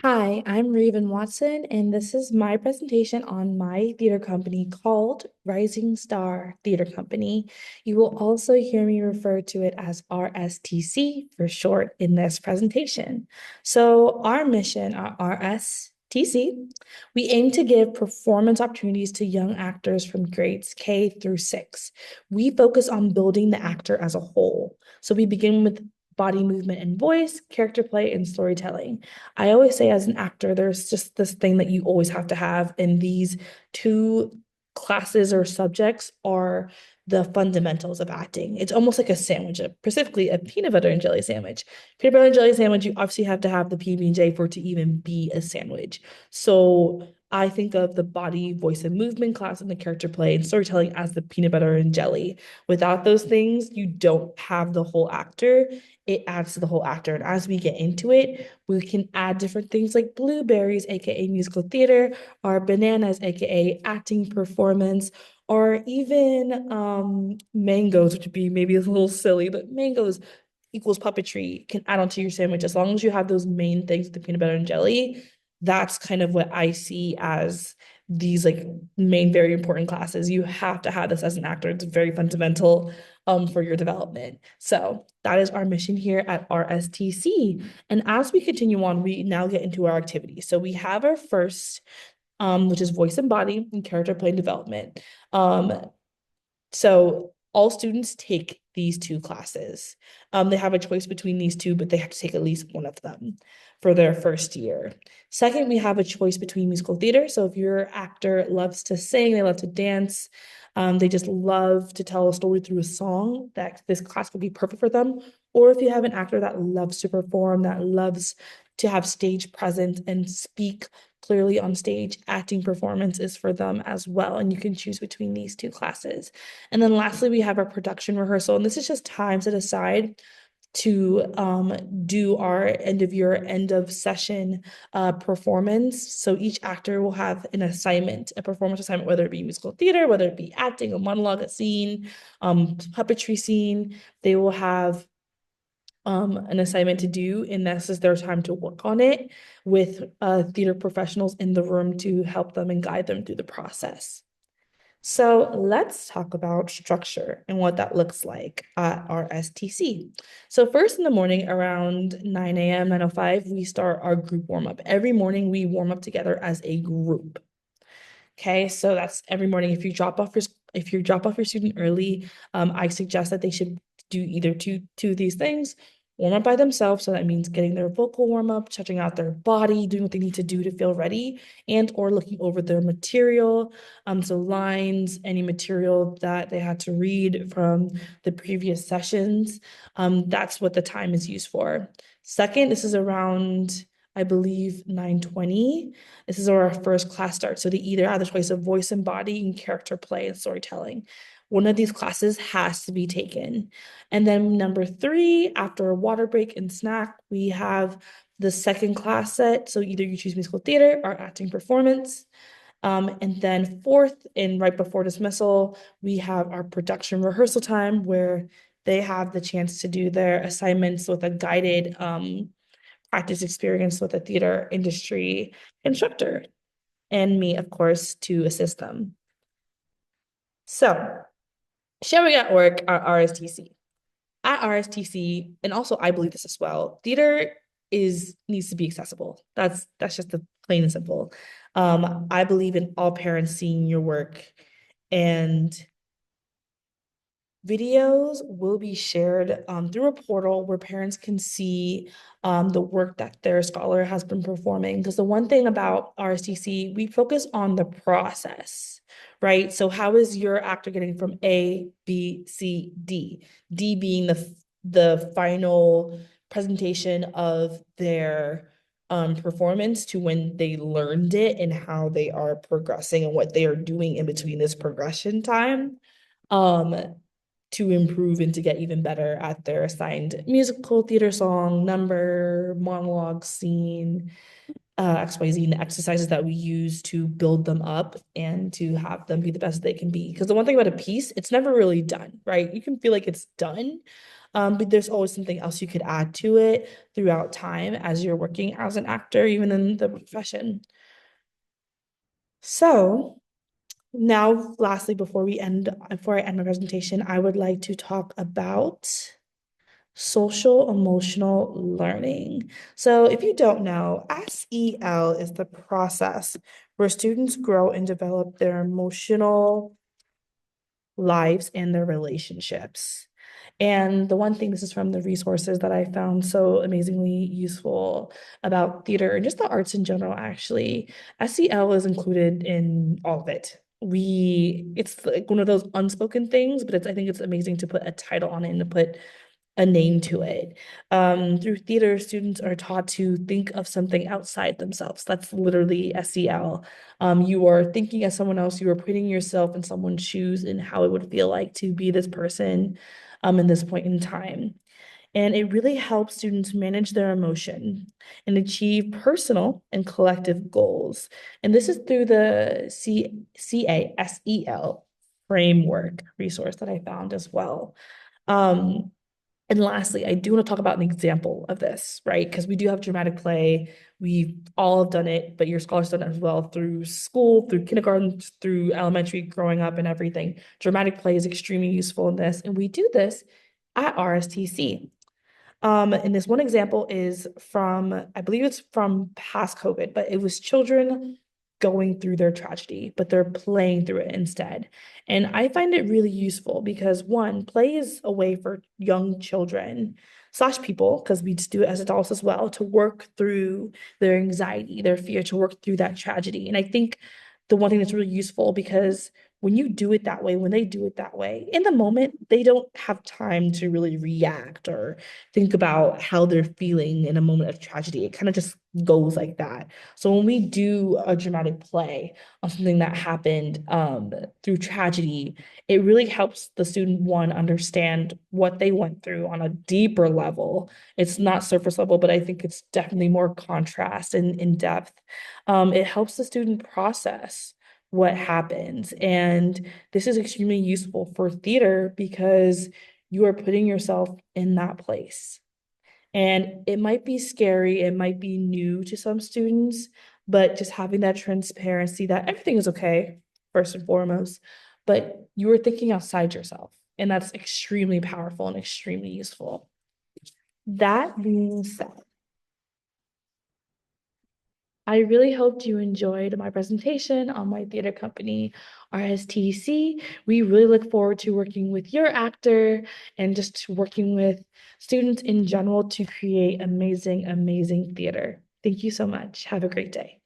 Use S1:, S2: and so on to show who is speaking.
S1: Hi, I'm Raven Watson, and this is my presentation on my theater company called Rising Star Theater Company. You will also hear me refer to it as RSTC for short in this presentation. So, our mission, our RSTC, we aim to give performance opportunities to young actors from grades K through 6. We focus on building the actor as a whole. So, we begin with body movement and voice, character play, and storytelling. I always say as an actor, there's just this thing that you always have to have, and these two classes or subjects are the fundamentals of acting. It's almost like a sandwich, specifically a peanut butter and jelly sandwich. Peanut butter and jelly sandwich, you obviously have to have the PB&J for it to even be a sandwich. So I think of the body, voice, and movement class and the character play and storytelling as the peanut butter and jelly. Without those things, you don't have the whole actor. It adds to the whole actor. And as we get into it, we can add different things like blueberries, aka musical theater, or bananas, aka acting performance, or even mangoes, which would be maybe a little silly, but mangoes equals puppetry can add onto your sandwich as long as you have those main things, the peanut butter and jelly. That's kind of what I see as these like main very important classes. You have to have this as an actor. It's very fundamental for your development. So that is our mission here at RSTC. And as we continue on, we now get into our activities. So we have our first, which is voice and body and character play development. So all students take these two classes. They have a choice between these two, but they have to take at least one of them for their first year. Second, we have a choice between musical theater. So if your actor loves to sing, they love to dance, they just love to tell a story through a song, that this class would be perfect for them. Or if you have an actor that loves to perform, that loves to have stage presence and speak clearly on stage, acting performance is for them as well. And you can choose between these two classes. And then lastly, we have our production rehearsal. And this is just time set aside to do our end of year, end of session performance. So each actor will have an assignment, a performance assignment, whether it be musical theater, whether it be acting, a monologue, a scene, puppetry scene. They will have an assignment to do, and this is their time to work on it with theater professionals in the room to help them and guide them through the process. So let's talk about structure and what that looks like at our STC. So first in the morning around 9 a.m., 9:05, we start our group warm up. Every morning we warm up together as a group. Okay, so that's every morning. If you drop off your student early, I suggest that they should do either two of these things. Warm up by themselves, so that means getting their vocal warm up, stretching out their body, doing what they need to do to feel ready, and or looking over their material, so lines, any material that they had to read from the previous sessions. That's what the time is used for. Second, this is around, I believe, 9:20. This is where our first class starts. So they either have the choice of voice and body and character play and storytelling. One of these classes has to be taken. And then number three, after a water break and snack, we have the second class set. So either you choose musical theater or acting performance. And then fourth, and right before dismissal, we have our production rehearsal time where they have the chance to do their assignments with a guided practice experience with a theater industry instructor and me, of course, to assist them. So, sharing at work at RSTC. At RSTC, and also I believe this as well, theater is needs to be accessible. That's just the plain and simple. I believe in all parents seeing your work, and videos will be shared through a portal where parents can see the work that their scholar has been performing. Because the one thing about RSTC, we focus on the process, right? So how is your actor getting from A, B, C, D? D being the final presentation of their performance to when they learned it and how they are progressing and what they are doing in between this progression time. Um, to improve and to get even better at their assigned musical theater song, number, monologue, scene, XYZ, and the exercises that we use to build them up and to have them be the best they can be. Because the one thing about a piece, it's never really done, right? You can feel like it's done, But there's always something else you could add to it throughout time as you're working as an actor, even in the profession. So now, lastly, before I end my presentation, I would like to talk about social emotional learning. So if you don't know, SEL is the process where students grow and develop their emotional lives and their relationships. And the one thing, this is from the resources that I found so amazingly useful about theater and just the arts in general, actually, SEL is included in all of it. It's like one of those unspoken things, but I think it's amazing to put a title on it and to put a name to it. Through theater, students are taught to think of something outside themselves. That's literally SEL. You are thinking as someone else, you are putting yourself in someone's shoes and how it would feel like to be this person in this point in time. And it really helps students manage their emotion and achieve personal and collective goals. And this is through the CASEL framework resource that I found as well. Um, and lastly, I do want to talk about an example of this, right? Because we do have dramatic play. We all have done it, but your scholar's done it as well through school, through kindergarten, through elementary, growing up, and everything. Dramatic play is extremely useful in this. And we do this at RSTC. And this one example is from, I believe it's from past COVID, but it was children going through their tragedy, but they're playing through it instead. And I find it really useful because one, play is a way for young children slash people, because we just do it as adults as well, to work through their anxiety, their fear, to work through that tragedy. And I think the one thing that's really useful because when you do it that way, when they do it that way, in the moment, they don't have time to really react or think about how they're feeling in a moment of tragedy. It kind of just goes like that. So when we do a dramatic play on something that happened through tragedy, it really helps the student one understand what they went through on a deeper level. It's not surface level, but I think it's definitely more contrast and in depth. It helps the student process what happens. And this is extremely useful for theater because you are putting yourself in that place. And it might be scary, it might be new to some students, but just having that transparency that everything is okay, first and foremost, but you are thinking outside yourself. And that's extremely powerful and extremely useful. That being said, I really hoped you enjoyed my presentation on my theater company, RSTC. We really look forward to working with your actor and just working with students in general to create amazing, amazing theater. Thank you so much. Have a great day.